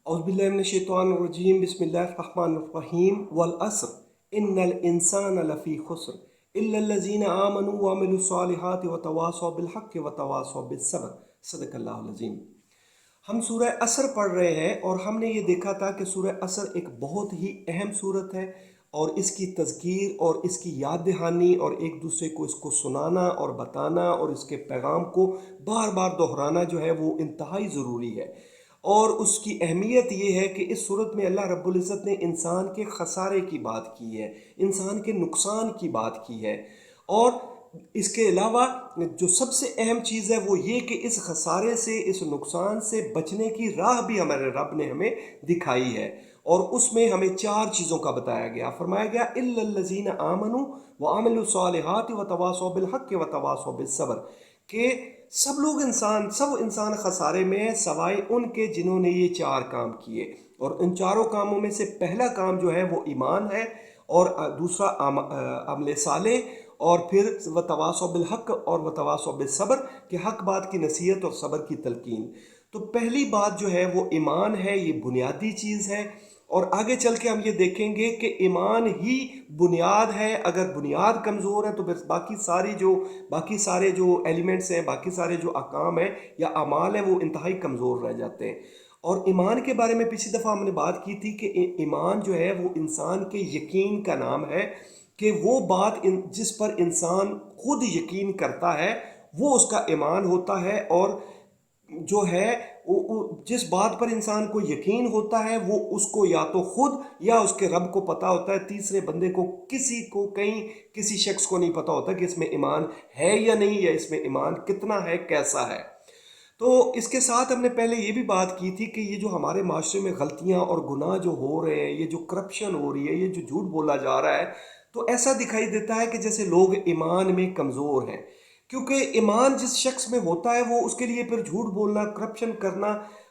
औज़ुबिल्लाहि बिस्मिल्लाहिर्रहमानिर्रहीम वल अस्र इन्नल इंसान लफ़ी खुस्र इल्लल्लज़ीना आमनु व अमिलुस्सालिहाति व तवासौ बिल हक़्क़ि व तवासौ बिस सब्र। सदक़ल्लाहुल अज़ीम। हम सूरह असर पढ़ रहे हैं और हमने ये देखा था कि सूरह असर एक बहुत ही अहम सूरत है और इसकी तज़कीर और इसकी याद दहानी और एक दूसरे को इसको सुनाना और बताना और इसके पैगाम को बार बार दोहराना जो है वो इंतहाई ज़रूरी है। और उसकी अहमियत ये है कि इस सूरत में अल्लाह रब्बुल इज़्ज़त ने इंसान के खसारे की बात की है, इंसान के नुकसान की बात की है। और इसके अलावा जो सबसे अहम चीज़ है वो ये कि इस खसारे से, इस नुकसान से बचने की राह भी हमारे रब ने हमें दिखाई है। और उसमें हमें 4 चीज़ों का बताया गया, फरमाया गया इल्लल्लज़ीना आमनु व अमिलुस्सालिहाति व तवासौ बिल हक़्क़ि व तवासौ बिस सब्र, कि सब इंसान खसारे में है सवाए उनके जिन्होंने ये 4 काम किए। और इन चारों कामों में से पहला काम जो है वो ईमान है, और दूसरा अमल साले, और फिर व तवासौ बिल हक़ और व तवासौ बिस सब्र, कि हक़ बात की नसीहत और सब्र की तलकीन। तो पहली बात जो है वो ईमान है, ये बुनियादी चीज़ है। और आगे चल के हम ये देखेंगे कि ईमान ही बुनियाद है। अगर बुनियाद कमज़ोर है तो फिर बाकी सारे जो एलिमेंट्स हैं, बाकी सारे जो अकाम हैं या अमाल हैं, वो इंतहाई कमज़ोर रह जाते हैं। और ईमान के बारे में पिछली दफ़ा हमने बात की थी कि ईमान जो है वो इंसान के यकीन का नाम है, कि वो बात जिस पर इंसान खुद यकीन करता है वो उसका ईमान होता है। और जो है जिस बात पर इंसान को यकीन होता है वो उसको या तो खुद या उसके रब को पता होता है, तीसरे बंदे को, किसी शख्स को नहीं पता होता कि इसमें ईमान है या नहीं, या इसमें ईमान कितना है, कैसा है। तो इसके साथ हमने पहले ये भी बात की थी कि ये जो हमारे माशरे में गलतियां और गुनाह जो हो रहे हैं, ये जो करप्शन हो रही है, ये जो झूठ बोला जा रहा है, तो ऐसा दिखाई देता है कि जैसे लोग ईमान में कमज़ोर हैं। क्योंकि ईमान जिस शख्स में होता है वो उसके लिए फिर झूठ बोलना, करप्शन करना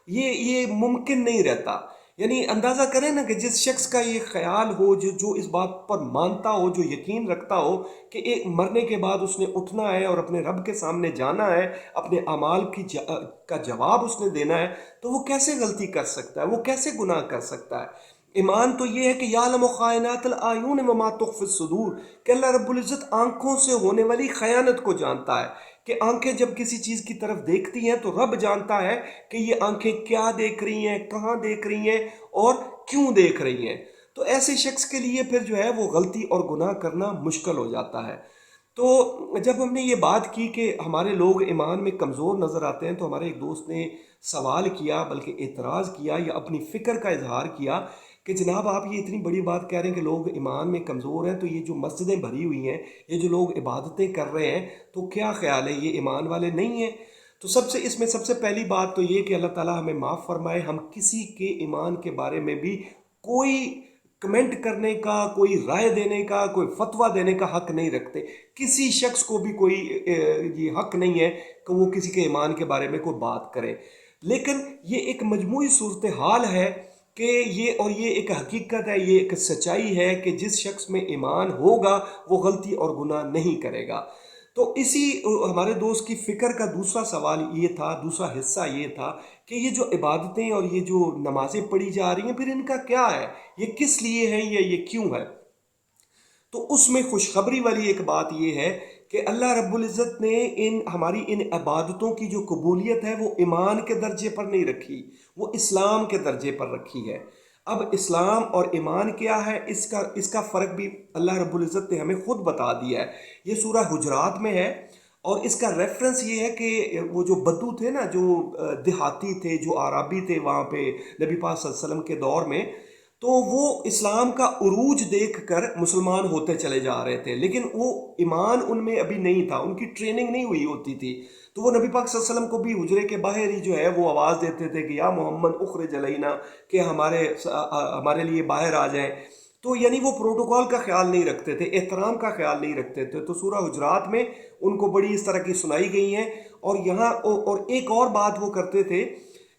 ये मुमकिन नहीं रहता। यानी अंदाज़ा करें ना कि जिस शख्स का ये ख्याल हो, जो इस बात पर मानता हो, जो यकीन रखता हो कि एक मरने के बाद उसने उठना है और अपने रब के सामने जाना है, अपने अमाल का जवाब उसने देना है, तो वो कैसे गलती कर सकता है, वो कैसे गुनाह कर सकता है। ईमान तो ये है कि यालमु खाइनातल आयुन व मा तुख्फी सुदूर, कि अल्लाह रब्बुल इज़्ज़त आंखों से होने वाली खयानत को जानता है। कि आंखें जब किसी चीज़ की तरफ देखती हैं तो रब जानता है कि ये आंखें क्या देख रही हैं, कहाँ देख रही हैं और क्यों देख रही हैं। तो ऐसे शख्स के लिए फिर जो है वो गलती और गुनाह करना मुश्किल हो जाता है। तो जब हमने ये बात की कि हमारे लोग ईमान में कमज़ोर नज़र आते हैं, तो हमारे एक दोस्त ने सवाल किया, बल्कि एतराज़ किया या अपनी फ़िक्र का इजहार किया कि जनाब आप ये इतनी बड़ी बात कह रहे हैं कि लोग ईमान में कमज़ोर हैं, तो ये जो मस्जिदें भरी हुई हैं, ये जो लोग इबादतें कर रहे हैं, तो क्या ख्याल है, ये ईमान वाले नहीं हैं? तो सबसे पहली बात तो ये कि अल्लाह ताला हमें माफ़ फरमाए, हम किसी के ईमान के बारे में भी कोई कमेंट करने का, कोई राय देने का, कोई फतवा देने का हक नहीं रखते। किसी शख्स को भी कोई ये हक नहीं है कि वो किसी के ईमान के बारे में कोई बात करे। लेकिन ये एक मजमूई सूरत हाल है कि ये एक हकीकत है, ये एक सच्चाई है कि जिस शख्स में ईमान होगा वो गलती और गुनाह नहीं करेगा। तो इसी हमारे दोस्त की फ़िक्र का दूसरा सवाल ये था, दूसरा हिस्सा ये था कि ये जो इबादतें और ये जो नमाज़ें पढ़ी जा रही हैं, फिर इनका क्या है, ये किस लिए हैं या ये क्यों है। तो उसमें खुशखबरी वाली एक बात ये है कि अल्लाह रब्बुल इज़्ज़त ने हमारी इन इबादतों की जो कबूलियत है वो ईमान के दर्जे पर नहीं रखी, वो इस्लाम के दर्जे पर रखी है। अब इस्लाम और ईमान क्या है, इसका फ़र्क भी अल्लाह रब्बुल इज़्ज़त ने हमें खुद बता दिया है। ये सूरह हुजरात में है और इसका रेफरेंस ये है कि वो जो बद्दू थे ना, जो देहाती थे, जो आराबी थे वहाँ पे नबी पाक सल्लल्लाहु अलैहि वसल्लम के दौर में, तो वो इस्लाम का उरूज देखकर मुसलमान होते चले जा रहे थे, लेकिन वो ईमान उनमें अभी नहीं था, उनकी ट्रेनिंग नहीं हुई होती थी। तो वो नबी पाक सल्लल्लाहु अलैहि वसल्लम को भी हुजरे के बाहर ही जो है वो आवाज़ देते थे कि या मोहम्मद उखरिज अलैना, कि हमारे लिए बाहर आ जाएं। तो यानी वो प्रोटोकॉल का ख्याल नहीं रखते थे, एहतराम का ख्याल नहीं रखते थे। तो सूरह हुजरात में उनको बड़ी इस तरह की सुनाई गई हैं। और यहाँ और एक और बात वो करते थे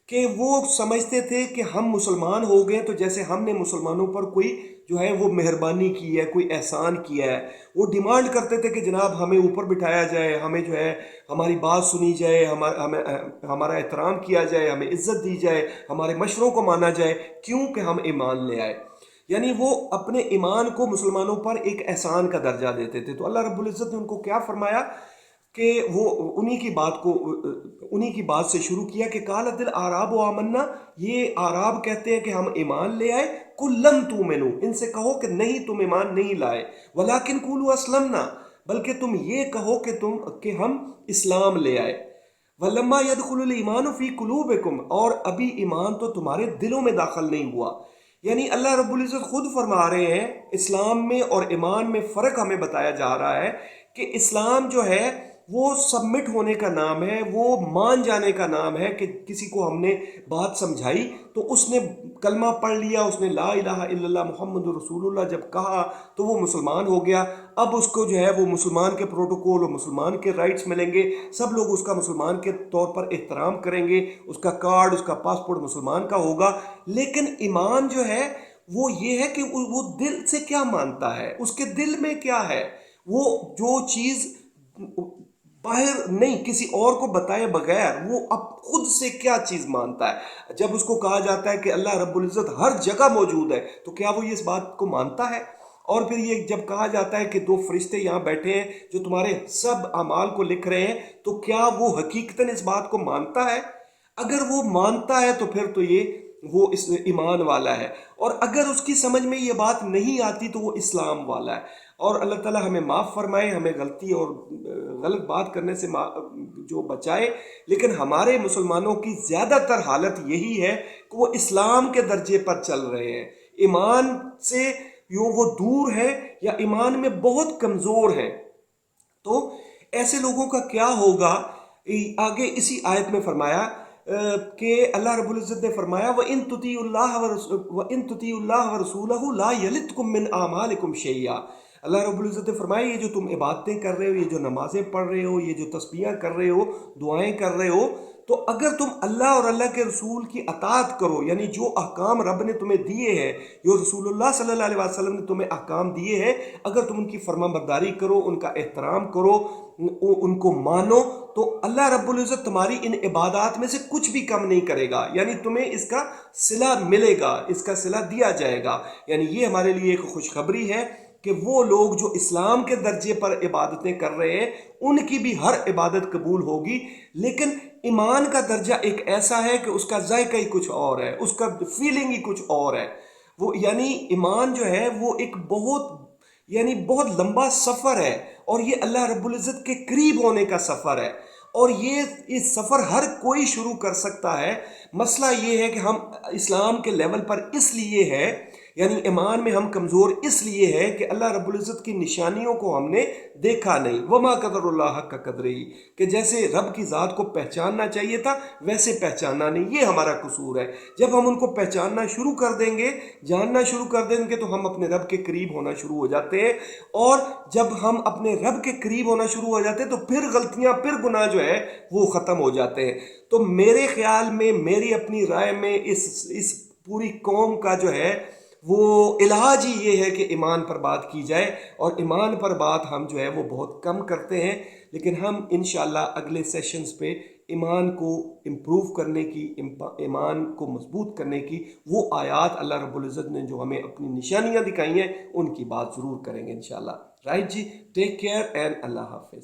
کہ وہ سمجھتے تھے کہ ہم مسلمان ہو گئے تو جیسے ہم نے مسلمانوں پر کوئی جو ہے وہ مہربانی کی ہے، کوئی احسان کیا ہے. وہ ڈیمانڈ کرتے تھے کہ جناب ہمیں اوپر بٹھایا جائے، ہمیں جو ہے ہماری بات سنی جائے، ہمارا احترام کیا جائے، ہمیں عزت دی جائے، ہمارے مشوروں کو مانا جائے، کیونکہ ہم ایمان لے آئے. یعنی وہ اپنے ایمان کو مسلمانوں پر ایک احسان کا درجہ دیتے تھے. تو اللہ رب العزت نے ان کو کیا فرمایا کہ وہ انہی کی بات سے شروع کیا کہ قالت الاعراب آمنا، یہ اعراب کہتے ہیں کہ ہم ایمان لے آئے. قل لم تؤمنوا، ان سے کہو کہ نہیں تم ایمان نہیں لائے. ولکن قولوا اسلمنا، بلکہ تم یہ کہو کہ ہم اسلام لے آئے. ولما يدخل الايمان في قلوبكم، اور ابھی ایمان تو تمہارے دلوں میں داخل نہیں ہوا. یعنی اللہ رب العزت خود فرما رہے ہیں اسلام میں اور ایمان میں فرق ہمیں بتایا جا رہا ہے کہ اسلام جو ہے وہ سبمٹ ہونے کا نام ہے، وہ مان جانے کا نام ہے کہ کسی کو ہم نے بات سمجھائی تو اس نے کلمہ پڑھ لیا، اس نے لا الہ الا اللہ محمد رسول اللہ جب کہا تو وہ مسلمان ہو گیا. اب اس کو جو ہے وہ مسلمان کے پروٹوکول اور مسلمان کے رائٹس ملیں گے، سب لوگ اس کا مسلمان کے طور پر احترام کریں گے، اس کا کارڈ، اس کا پاسپورٹ مسلمان کا ہوگا. لیکن ایمان جو ہے وہ یہ ہے کہ وہ دل سے کیا مانتا ہے، اس کے دل میں کیا ہے، وہ جو چیز باہر نہیں کسی اور کو بتائے بغیر وہ اب خود سے کیا چیز مانتا ہے. جب اس کو کہا جاتا ہے کہ اللہ رب العزت ہر جگہ موجود ہے تو کیا وہ اس بات کو مانتا ہے؟ اور پھر یہ جب کہا جاتا ہے کہ دو فرشتے یہاں بیٹھے ہیں جو تمہارے سب اعمال کو لکھ رہے ہیں، تو کیا وہ حقیقتاً اس بات کو مانتا ہے؟ اگر وہ مانتا ہے تو پھر تو وہ اس ایمان والا ہے، اور اگر اس کی سمجھ میں یہ بات نہیں آتی تو وہ اسلام والا ہے. اور اللہ تعالیٰ ہمیں معاف فرمائے، ہمیں غلطی اور غلط بات کرنے سے جو بچائے. لیکن ہمارے مسلمانوں کی زیادہ تر حالت یہی ہے کہ وہ اسلام کے درجے پر چل رہے ہیں، ایمان سے وہ دور ہے یا ایمان میں بہت کمزور ہے. تو ایسے لوگوں کا کیا ہوگا؟ آگے اسی آیت میں فرمایا کہ اللہ رب العزت نے فرمایا وَإِن تُطِيعُوا اللَّهَ وَرَسُولَهُ لَا يَلِتْكُم مِّنْ أَعْمَالِكُم شَيْئًا. اللہ رب العزت نے فرمایا یہ جو تم عبادتیں کر رہے ہو، یہ جو نمازیں پڑھ رہے ہو، یہ جو تسبیحاں کر رہے ہو، دعائیں کر رہے ہو، تو اگر تم اللہ اور اللہ کے رسول کی اطاعت کرو، یعنی جو احکام رب نے تمہیں دیے ہیں، جو رسول اللہ صلی اللہ علیہ وسلم نے تمہیں احکام دیے ہیں، اگر تم ان کی فرما برداری کرو، ان کا احترام کرو، ان کو مانو، تو اللہ رب العزت تمہاری ان عبادات میں سے کچھ بھی کم نہیں کرے گا. یعنی تمہیں اس کا صلہ ملے گا، اس کا صلہ دیا جائے گا. یعنی یہ ہمارے لیے ایک خوشخبری ہے کہ وہ لوگ جو اسلام کے درجے پر عبادتیں کر رہے ہیں ان کی بھی ہر عبادت قبول ہوگی. لیکن ایمان کا درجہ ایک ایسا ہے کہ اس کا ذائقہ ہی کچھ اور ہے، اس کا فیلنگ ہی کچھ اور ہے. وہ یعنی ایمان جو ہے وہ ایک بہت لمبا سفر ہے، اور یہ اللہ رب العزت کے قریب ہونے کا سفر ہے، اور یہ سفر ہر کوئی شروع کر سکتا ہے. مسئلہ یہ ہے کہ ہم اسلام کے لیول پر اس لیے ہے، یعنی ایمان میں ہم کمزور اس لیے ہے کہ اللہ رب العزت کی نشانیوں کو ہم نے دیکھا نہیں. وما قدر اللہ حق قدرہ، کہ جیسے رب کی ذات کو پہچاننا چاہیے تھا ویسے پہچاننا نہیں. یہ ہمارا قصور ہے. جب ہم ان کو پہچاننا شروع کر دیں گے، جاننا شروع کر دیں گے، تو ہم اپنے رب کے قریب ہونا شروع ہو جاتے ہیں. اور جب ہم اپنے رب کے قریب ہونا شروع ہو جاتے ہیں تو پھر غلطیاں، پھر گناہ جو ہے وہ ختم ہو جاتے ہیں. تو میرے خیال میں، میری اپنی رائے میں، اس پوری قوم کا جو ہے وہ علاج ہی یہ ہے کہ ایمان پر بات کی جائے، اور ایمان پر بات ہم جو ہے وہ بہت کم کرتے ہیں. لیکن ہم انشاءاللہ اگلے سیشنز پہ ایمان کو امپروو کرنے کی، ایمان کو مضبوط کرنے کی وہ آیات اللہ رب العزت نے جو ہمیں اپنی نشانیاں دکھائی ہیں ان کی بات ضرور کریں گے انشاءاللہ. رائٹ جی، ٹیک کیئر اینڈ اللہ حافظ.